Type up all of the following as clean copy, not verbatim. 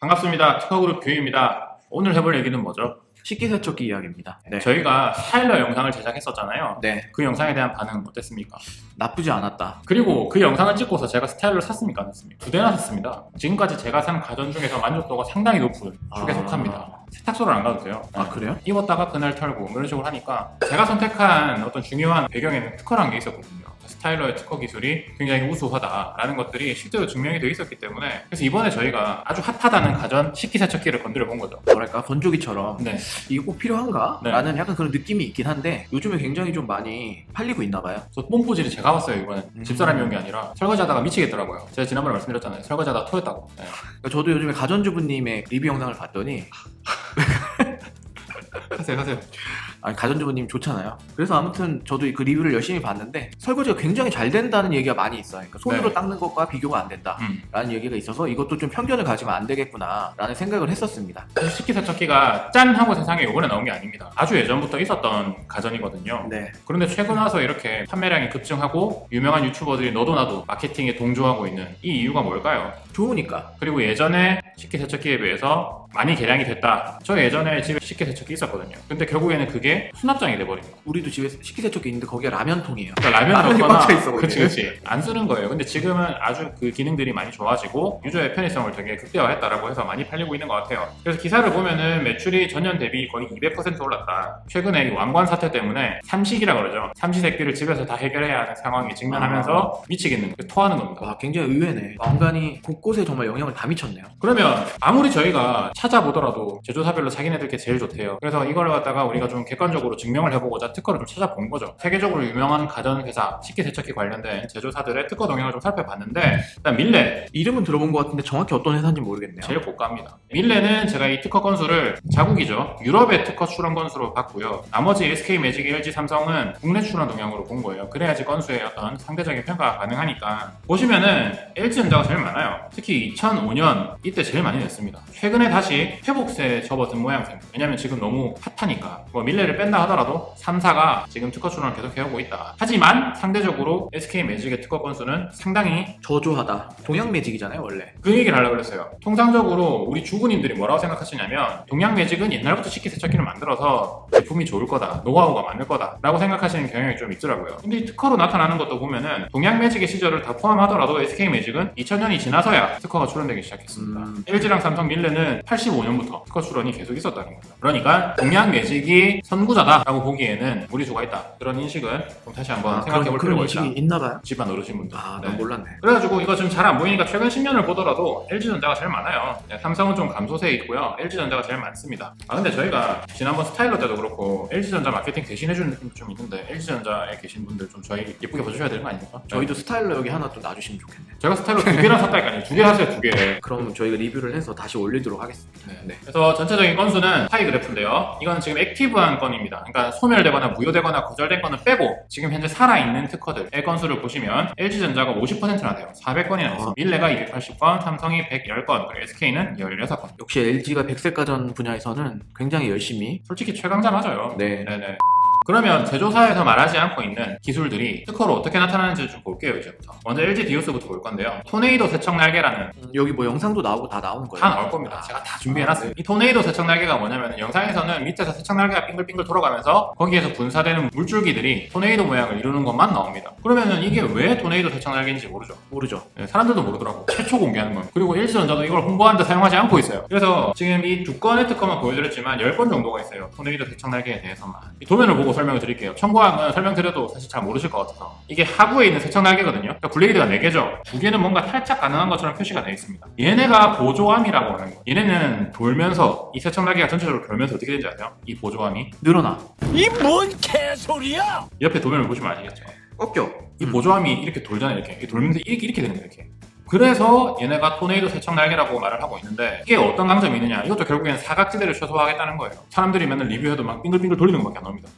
반갑습니다. 특허그룹 교희입니다. 오늘 해볼 얘기는 뭐죠? 식기세척기 이야기입니다. 네. 저희가 스타일러 영상을 제작했었잖아요. 네. 그 영상에 대한 반응은 어땠습니까? 나쁘지 않았다. 그리고 그 영상을 찍고서 제가 스타일러를 샀습니까? 안 샀습니까? 2대나 샀습니다. 지금까지 제가 산 가전 중에서 만족도가 상당히 높은 축에 속합니다. 세탁소를 안 가도 돼요. 아, 그래요? 입었다가 그날 털고 뭐 이런 식으로 하니까 제가 선택한 어떤 중요한 배경에는 특허라는 게 있었거든요. 스타일러의 특허 기술이 굉장히 우수하다라는 것들이 실제로 증명이 되어 있었기 때문에 그래서 이번에 저희가 아주 핫하다는 가전 식기세척기를 건드려 본 거죠. 뭐랄까 건조기처럼 네. 이게 꼭 필요한가? 네. 라는 약간 그런 느낌이 있긴 한데 요즘에 굉장히 좀 많이 팔리고 있나 봐요. 저 뽐뿌질이 제가 봤어요 이번에. 집사람이 온 게 아니라 설거지하다가 미치겠더라고요. 제가 지난번에 말씀드렸잖아요. 설거지하다가 토했다고. 네. 그러니까 저도 요즘에 가전주부님의 리뷰 영상을 봤더니 하세요. 아니, 가전주부님 좋잖아요. 그래서 아무튼 저도 그 리뷰를 열심히 봤는데 설거지가 굉장히 잘 된다는 얘기가 많이 있어요. 그러니까 손으로 네. 닦는 것과 비교가 안 된다라는 얘기가 있어서 이것도 좀 편견을 가지면 안 되겠구나라는 생각을 했었습니다. 식기세척기가 짠 하고 세상에 이번에 나온 게 아닙니다. 아주 예전부터 있었던 가전이거든요. 네. 그런데 최근 와서 이렇게 판매량이 급증하고 유명한 유튜버들이 너도 나도 마케팅에 동조하고 있는 이 이유가 뭘까요? 좋으니까. 그리고 예전에 식기세척기에 비해서 많이 개량이 됐다. 저 예전에 집에 식기세척기 있었거든요. 근데 결국에는 그게 수납장이 돼버린 거예요. 우리도 집에 식기세척기 있는데 거기가 라면통이에요. 그러니까 라면 라면이 넣거나 꽉차 있어, 거기에. 그치 안 쓰는 거예요. 근데 지금은 아주 그 기능들이 많이 좋아지고 유저의 편의성을 되게 극대화했다라고 해서 많이 팔리고 있는 것 같아요. 그래서 기사를 보면은 매출이 전년 대비 거의 200% 올랐다. 최근에 이 왕관 사태 때문에 삼식이라 그러죠. 삼시세끼를 집에서 다 해결해야 하는 상황에 직면하면서 미치겠는 거예요. 토하는 겁니다. 와, 굉장히 의외네. 왕관이 곳곳에 정말 영향을 다 미쳤네요. 그러면 아무리 저희가 찾아보더라도 제조사별로 자기네들 게 제일 좋대요. 그래서 이걸 갖다가 우리가 좀 객관적으로 증명을 해보고자 특허를 좀 찾아본 거죠. 세계적으로 유명한 가전회사 식기세척기 관련된 제조사들의 특허 동향을 좀 살펴봤는데 일단 밀레 이름은 들어본 것 같은데 정확히 어떤 회사인지 모르겠네요. 제일 고가입니다. 밀레는 제가 이 특허 건수를 자국이죠. 유럽의 특허 출원 건수로 봤고요. 나머지 SK, 매직, LG, 삼성은 국내 출원 동향으로 본 거예요. 그래야지 건수의 어떤 상대적인 평가가 가능하니까 보시면은 LG전자가 제일 많아요. 특히 2005년 이때 제일 많이 냈습니다. 최근에 다시 회복세에 접어든 모양새입니다. 왜냐면 지금 너무 핫하니까 뭐 밀레를 뺀다 하더라도 3사가 지금 특허 출원을 계속 해오고 있다. 하지만 상대적으로 SK 매직의 특허 건수는 상당히 저조하다. 동양매직이잖아요 원래. 그 얘기를 하려고 그랬어요. 통상적으로 우리 주부님들이 뭐라고 생각하시냐면 동양매직은 옛날부터 식기세척기를 만들어서 제품이 좋을 거다, 노하우가 많을 거다 라고 생각하시는 경향이 좀 있더라고요. 근데 이 특허로 나타나는 것도 보면은 동양매직의 시절을 다 포함하더라도 SK매직은 2000년이 지나서야 특허가 출원되기 시작했습니다. LG랑 삼성, 밀레는 85년부터 특허 출원이 계속 있었다는 거죠. 그러니까 동양매직이 선구자다라고 보기에는 무리수가 있다. 그런 인식은 좀 다시 한번 생각해 볼 그런 필요가 인식이 있다. 있나봐요. 집안 어르신분들. 아, 네. 난 몰랐네. 그래가지고 이거 지금 잘 안 보이니까 최근 10년을 보더라도 LG전자가 제일 많아요. 네, 삼성은 좀 감소세에 있고요. LG전자가 제일 많습니다. 아 근데 저희가 지난번 스타일러 때도 그렇고 LG전자 마케팅 대신해주는 느낌이 좀 있는데 LG전자에 계신 분들 좀 저희 예쁘게 봐주셔야 되는 거 아닙니까? 저희도 스타일러 여기 하나 또 놔주시면 좋겠네요. 제가 스타일러 2개나 샀다니까요. 2개 사세요 2개. 그럼 저희가 리뷰를 해서 다시 올리도록 하겠습니다. 네. 그래서 전체적인 건수는 파이 그래프인데요. 이건 지금 액티브한 건입니다. 그러니까 소멸되거나 무효되거나 거절된 거는 빼고 지금 현재 살아있는 특허들의 건수를 보시면 LG전자가 50%나 돼요. 400건이나 있어. 밀레가 280건, 삼성이 110건, 그리고 SK는 16건. 역시 LG가 백색가전 분야에서는 굉장히 열심히. 솔직히 최강자 맞아요. 네. 네네. 그러면 제조사에서 말하지 않고 있는 기술들이 특허로 어떻게 나타나는지 좀 볼게요 이제부터. 먼저 LG 디오스부터 볼 건데요. 토네이도 세척 날개라는 여기 뭐 영상도 나오고 다 나오는 거예요. 다 나올 겁니다. 제가 다 준비해놨어요. 이 토네이도 세척 날개가 뭐냐면 영상에서는 밑에서 세척 날개가 빙글빙글 돌아가면서 거기에서 분사되는 물줄기들이 토네이도 모양을 이루는 것만 나옵니다. 그러면은 이게 왜 토네이도 세척 날개인지 모르죠. 네, 사람들도 모르더라고. 최초 공개하는 건. 그리고 LG전자도 이걸 홍보하는데 사용하지 않고 있어요. 그래서 지금 이 2건의 특허만 보여드렸지만 10건 정도가 있어요. 토네이도 세척 날개에 대해서만. 이 도면을 보고 설명을 드릴게요. 첨부한 설명드려도 사실 잘 모르실 것 같아서. 이게 하부에 있는 세척 날개거든요. 그러니까 블레이드가 4개죠. 2개는 뭔가 탈착 가능한 것처럼 표시가 되어 있습니다. 얘네가 보조함이라고 하는 거예요. 얘네는 돌면서 이 세척 날개가 전체적으로 돌면서 어떻게 되는지 아세요? 이 보조함이 늘어나. 이 뭔 개소리야! 옆에 도면을 보시면 아시겠죠? 꺾여. 이 보조함이 이렇게 돌잖아요. 이렇게 돌면서 이렇게 되는 거예요. 이렇게. 그래서 얘네가 토네이도 세척 날개라고 말을 하고 있는데 이게 어떤 강점이 있느냐? 이것도 결국엔 사각지대를 최소화하겠다는 거예요. 사람들이 맨날 리뷰해도 막 빙글빙글 돌리는 것밖에 안 나옵니다.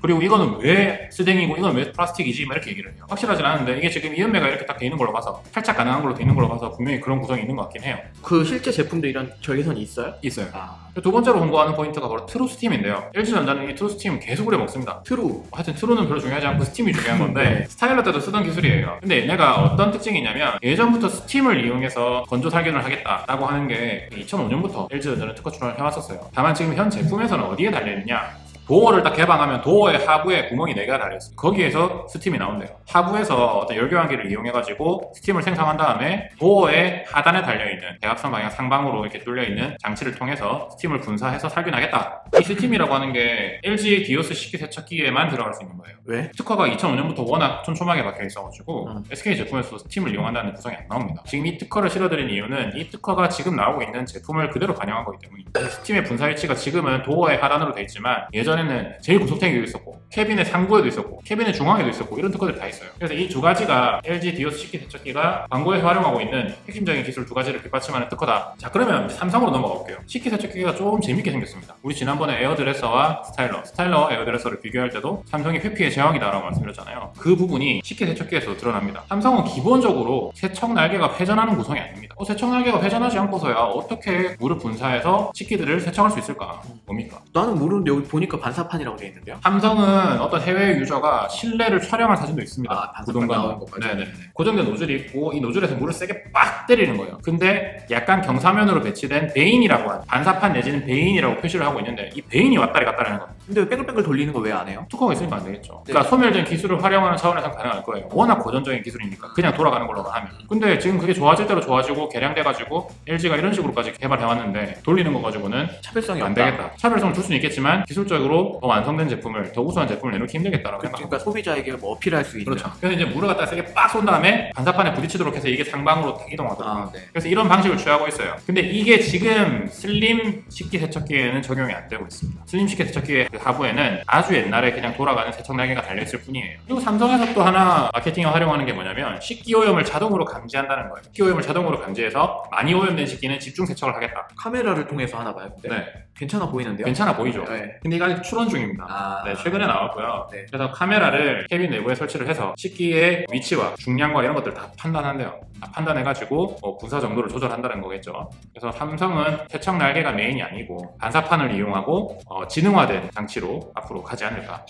그리고 이거는 왜 스댕이고 이건 왜 플라스틱이지? 막 이렇게 얘기를 해요. 확실하진 않은데 이게 지금 이음매가 이렇게 딱 돼 있는 걸로 봐서 탈착 가능한 걸로 돼 있는 걸로 봐서 분명히 그런 구성이 있는 것 같긴 해요. 그 실제 제품도 이런 절개선이 있어요? 있어요. 아, 두 번째로 홍보하는 포인트가 바로 트루 스팀인데요. LG전자는 이 트루 스팀 계속 오래 먹습니다. 트루. 하여튼 트루는 별로 중요하지 않고 스팀이 중요한 건데 스타일러 때도 쓰던 기술이에요. 근데 얘네가 어떤 특징이 있냐면 예전부터 스팀을 이용해서 건조 살균을 하겠다라고 하는 게 2005년부터 LG전자는 특허 출원을 해왔었어요. 다만 지금 현 제품에서는 어디에 달려있느냐, 도어를 딱 개방하면 도어의 하부에 구멍이 4개가 달려있어요. 거기에서 스팀이 나온대요. 하부에서 어떤 열교환기를 이용해가지고 스팀을 생성한 다음에 도어의 하단에 달려있는 대각선 방향 상방으로 이렇게 뚫려있는 장치를 통해서 스팀을 분사해서 살균하겠다. 이 스팀이라고 하는 게 LG 디오스 식기세척기에만 들어갈 수 있는 거예요. 왜? 특허가 2005년부터 워낙 촘촘하게 박혀 있어가지고 SK 제품에서 스팀을 이용한다는 구성이 안 나옵니다. 지금 이 특허를 실어드린 이유는 이 특허가 지금 나오고 있는 제품을 그대로 반영한 거기 때문입니다. 스팀의 분사 위치가 지금은 도어의 하단으로 돼 있지만 예전에는 제일 구석탱이도 있었고 캐빈의 상부에도 있었고 캐빈의 중앙에도 있었고 이런 특허들이 다 있어요. 그래서 이 두 가지가 LG 디오스 식기세척기가 광고에서 활용하고 있는 핵심적인 기술 두 가지를 뒷받침하는 특허다. 자, 그러면 삼성으로 넘어가 볼게요. 식기세척기가 좀 재밌게 생겼습니다. 우리 지난번에 에어드레서와 스타일러와 에어드레서를 비교할 때도 삼성이 회피의 제왕이다라고 말씀드렸잖아요. 그 부분이 식기세척기에서 드러납니다. 삼성은 기본적으로 세척 날개가 회전하는 구성이 아닙니다. 세척 날개가 회전하지 않고서야 어떻게 물을 분사해서 식기들을 세척할 수 있을까? 뭡니까? 나는 모르는데 여기 보니까 반사판이라고 돼 있는데요. 삼성은 어떤 해외 유저가 실내를 촬영한 사진도 있습니다. 아, 반사판 구동관. 나오는 것까지. 네네. 고정된 노즐이 있고 이 노즐에서 물을 세게 빡 때리는 거예요. 근데 약간 경사면으로 배치된 베인이라고 하는 반사판 내지는 베인이라고 표시를 하고 있는데 이 베인이 왔다리 갔다리 하는 겁니다. 근데 왜 뺑글뺑글 돌리는 거 왜 안 해요? 특허가 있으니까 안 되겠죠. 네. 그러니까 소멸된 기술을 활용하는 차원에서 가능할 거예요. 워낙 고전적인 기술이니까 그냥 돌아가는 걸로만 하면. 근데 지금 그게 좋아질 대로 좋아지고 개량돼가지고 LG가 이런 식으로까지 개발해왔는데 돌리는 거 가지고는 차별성이 안 없다. 되겠다. 차별성을 줄 수는 있겠지만 기술적으로 더 완성된 제품을, 더 우수한 제품을 내놓기 힘들겠다라고 생각합니다. 그러니까 소비자에게 뭐 어필할 수 있는. 그렇죠. 그래서 이제 물을 갖다 세게 빡 쏜 다음에 반사판에 부딪히도록 해서 이게 상방으로 딱 이동하더라고요. 아, 네. 그래서 이런 방식을 취하고 있어요. 근데 이게 지금 슬림 식기세척기에는 적용이 안 되고 있습니다. 슬림 식기세척기의 그 하부에는 아주 옛날에 그냥 돌아가는 세척 날개가 달려있을 뿐이에요. 그리고 삼성에서 또 하나 마케팅에 활용하는 게 뭐냐면 식기 오염을 자동으로 감지한다는 거예요. 식기 오염을 자동으로 감지해서 많이 오염된 식기는 집중 세척을 하겠다. 카메라를 통해서 하나 봐요. 근데 네. 괜찮아 보이는데요? 괜찮아 보이죠? 네. 근데 이거 아직 출원 중입니다. 아, 네, 최근에 나왔고요. 네. 그래서 카메라를 캐빈 내부에 설치를 해서 식기의 위치와 중량과 이런 것들을 다 판단한대요. 다 판단해가지고 분사 정도를 조절한다는 거겠죠. 그래서 삼성은 세척 날개가 메인이 아니고 반사판을 이용하고 지능화된 장치로 앞으로 가지 않을까.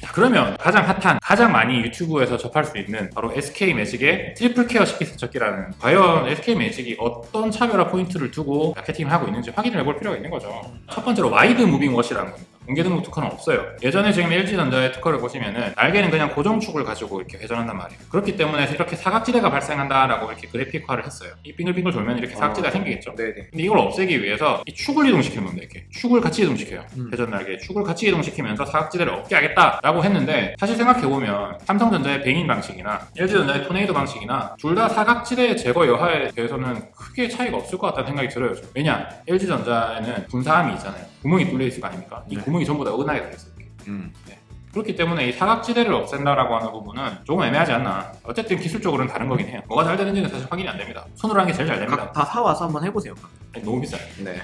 자, 그러면 가장 핫한, 가장 많이 유튜브에서 접할 수 있는 바로 SK 매직의 트리플 케어 식기세척기라는, 과연 SK 매직이 어떤 차별화 포인트를 두고 마케팅을 하고 있는지 확인을 해볼 필요가 있는 거죠. 첫 번째로 와이드 무빙 워시라는 겁니다. 공개 등록 특허는 없어요. 예전에 지금 LG전자의 특허를 보시면은 날개는 그냥 고정축을 가지고 이렇게 회전한단 말이에요. 그렇기 때문에 이렇게 사각지대가 발생한다라고 이렇게 그래픽화를 했어요. 이 빙글빙글 돌면 이렇게 사각지대가 생기겠죠. 네네. 근데 이걸 없애기 위해서 이 축을 이동시키는 겁니다. 이렇게 축을 같이 이동시켜요. 회전 날개 축을 같이 이동시키면서 사각지대를 없게 하겠다라고 했는데, 사실 생각해보면 삼성전자의 베인 방식이나 LG전자의 토네이도 방식이나 둘 다 사각지대 제거 여하에 대해서는 크게 차이가 없을 것 같다는 생각이 들어요. 왜냐? LG전자에는 분사함이 있잖아요. 구멍이 뚫려 있을 거 아닙니까? 이 네. 구멍이 전부 다 어긋나게 달려있어요. 네. 그렇기 때문에 이 사각지대를 없앤다라고 하는 부분은 조금 애매하지 않나. 어쨌든 기술적으로는 다른 거긴 해요. 뭐가 잘 되는지는 사실 확인이 안 됩니다. 손으로 하는 게 제일 잘 됩니다. 다 사와서 한번 해보세요. 너무 비싸요. 네.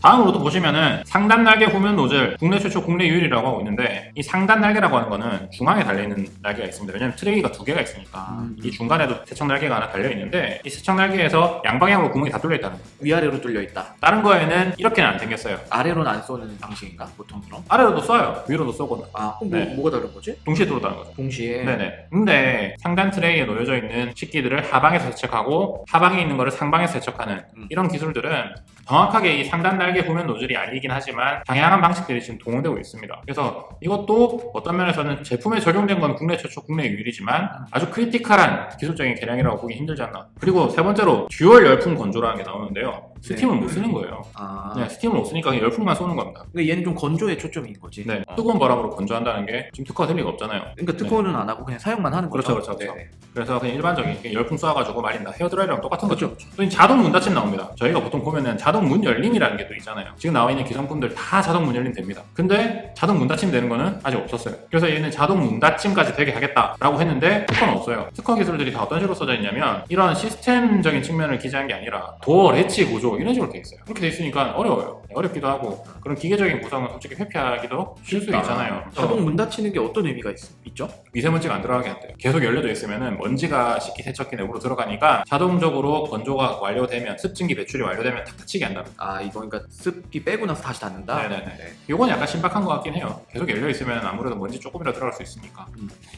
다음으로 또 보시면은 상단 날개 후면 노즐, 국내 최초 국내 유일이라고 하고 있는데, 이 상단 날개라고 하는 거는 중앙에 달려있는 날개가 있습니다. 왜냐면 트레이가 2개가 있으니까 이 중간에도 세척 날개가 하나 달려있는데, 이 세척 날개에서 양방향으로 구멍이 다 뚫려 있다는 거예요. 위아래로 뚫려 있다. 다른 거에는 이렇게는 안 생겼어요. 아래로는 안 쏘는 방식인가? 보통 그럼? 아래로도 쏴요. 위로도 쏘거나. 아, 그럼 네. 뭐가 다른 거지? 동시에 들어오다는 거죠. 동시에. 네네. 근데 상단 트레이에 놓여져 있는 식기들을 하방에서 세척하고 하방에 있는 거를 상방에서 세척하는 이런 기술들은 정확하게 이 상단 날개 후면 노즐이 아니긴 하지만 다양한 방식들이 지금 동원되고 있습니다. 그래서 이것도 어떤 면에서는 제품에 적용된 건 국내 최초 국내 유일이지만 아주 크리티컬한 기술적인 개량이라고 보기 힘들지 않나. 그리고 세 번째로 듀얼 열풍 건조라는 게 나오는데요. 스팀을 못 쓰는 거예요. 아. 네, 스팀을 못 쓰니까 그냥 열풍만 쏘는 겁니다. 근데 얘는 좀 건조에 초점인 거지. 네, 뜨거운 바람으로 건조한다는 게 지금 특허가 될 리가 없잖아요. 그러니까 특허는 안 하고 그냥 사용만 하는 거죠. 그렇죠, 그렇죠. 네네. 그래서 그냥 일반적인 그냥 열풍 쏴가지고 말린다. 헤어드라이랑 똑같은 거죠. 그렇죠. 또 자동 문 닫힘 나옵니다. 저희가 보통 보면은 자동 문 열림이라는 게 또 있잖아요. 지금 나와 있는 기성품들 다 자동 문 열림 됩니다. 근데 자동 문 닫힘 되는 거는 아직 없었어요. 그래서 얘는 자동 문 닫힘까지 되게 하겠다라고 했는데 특허는 없어요. 특허 기술들이 다 어떤 식으로 써져 있냐면 이런 시스템적인 측면을 기재한 게 아니라 도어 레치 구조 기본적으로 이런 식으로 돼 있어요. 그렇게 돼 있으니까 어려워요. 어렵기도 하고 그런 기계적인 구성은 솔직히 회피하기도 쉬울 수 있잖아요. 자동 문 닫히는 게 어떤 의미가 있죠? 미세먼지가 안 들어가게 한대요. 계속 열려져 있으면 먼지가 식기세척기 내부로 들어가니까 자동적으로 건조가 완료되면 습진기 배출이 완료되면 탁 닫히게 한답니다. 아 이거 그러니까 습기 빼고 나서 다시 닫는다? 네네네. 이건 약간 신박한 것 같긴 해요. 계속 열려 있으면 아무래도 먼지 조금이라도 들어갈 수 있으니까.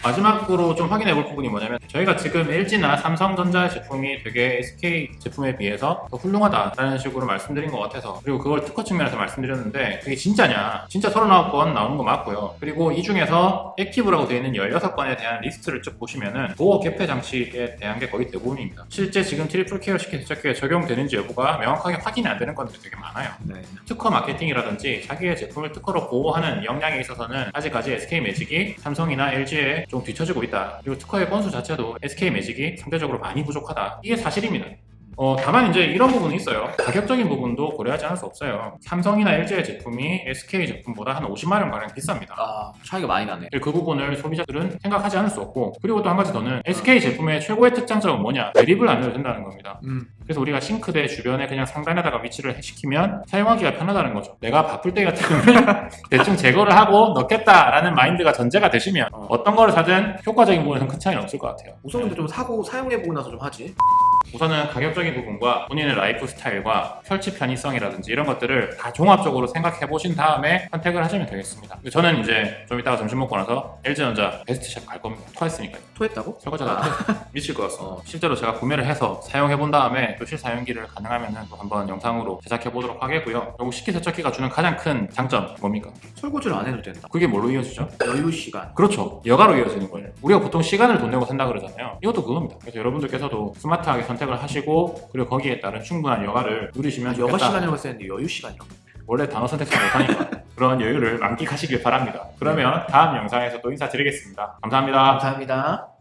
마지막으로 좀 확인해 볼 부분이 뭐냐면 저희가 지금 LG나 삼성전자의 제품이 되게 SK 제품에 비해서 더 훌륭하다라는 식으로 말씀드린 것 같아서, 그리고 그걸 특허 측면에서 말씀드렸는데 그게 진짜냐? 진짜 39건 나오는 거 맞고요. 그리고 이 중에서 액티브라고 되어 있는 16건에 대한 리스트를 쭉 보시면은 보호 개폐 장치에 대한 게 거의 대부분입니다. 실제 지금 트리플 케어 식기세척기에 적용되는지 여부가 명확하게 확인이 안 되는 건들이 되게 많아요. 네. 특허 마케팅이라든지 자기의 제품을 특허로 보호하는 역량에 있어서는 아직까지 SK매직이 삼성이나 LG에 좀 뒤처지고 있다. 그리고 특허의 건수 자체도 SK매직이 상대적으로 많이 부족하다. 이게 사실입니다. 다만 이제 이런 부분이 있어요. 가격적인 부분도 고려하지 않을 수 없어요. 삼성이나 LG의 제품이 SK 제품보다 한 50만 원 가량 비쌉니다. 아 차이가 많이 나네. 그 부분을 소비자들은 생각하지 않을 수 없고, 그리고 또 한 가지 더는 SK 제품의 최고의 특장점은 뭐냐? 매립을 안 해도 된다는 겁니다. 그래서 우리가 싱크대 주변에 그냥 상단에다가 위치를 시키면 사용하기가 편하다는 거죠. 내가 바쁠 때 같으면 대충 제거를 하고 넣겠다라는 마인드가 전제가 되시면 어떤 거를 사든 효과적인 부분에서는 큰 차이는 없을 것 같아요. 우선 근데 좀 사고 사용해보고 나서 좀 하지. 우선은 가격적인 부분과 본인의 라이프 스타일과 설치 편의성이라든지 이런 것들을 다 종합적으로 생각해 보신 다음에 선택을 하시면 되겠습니다. 저는 이제 좀 이따가 점심 먹고 나서 LG전자 베스트샵 갈 겁니다. 토했으니까요. 토했다고? 설거지가 미칠 것 같습니다. 실제로 제가 구매를 해서 사용해 본 다음에 또 실사용기를 가능하면 또 한번 영상으로 제작해 보도록 하겠고요. 그리고 식기세척기가 주는 가장 큰 장점 뭡니까? 설거지를 안 해도 된다. 그게 뭘로 이어지죠? 여유 시간. 그렇죠. 여가로 이어지는 거예요. 우리가 보통 시간을 돈 내고 산다 그러잖아요. 이것도 그겁니다. 그래서 여러분들께서도 스마트하게 선택을 하시고, 그리고 거기에 따른 충분한 여가를 누리시면 여가 좋겠다. 시간이라고 했었는데 여유 시간이라고. 원래 단어 선택 잘 못하니까 그런 여유를 만끽하시길 바랍니다. 그러면 다음 영상에서 또 인사드리겠습니다. 감사합니다. 감사합니다.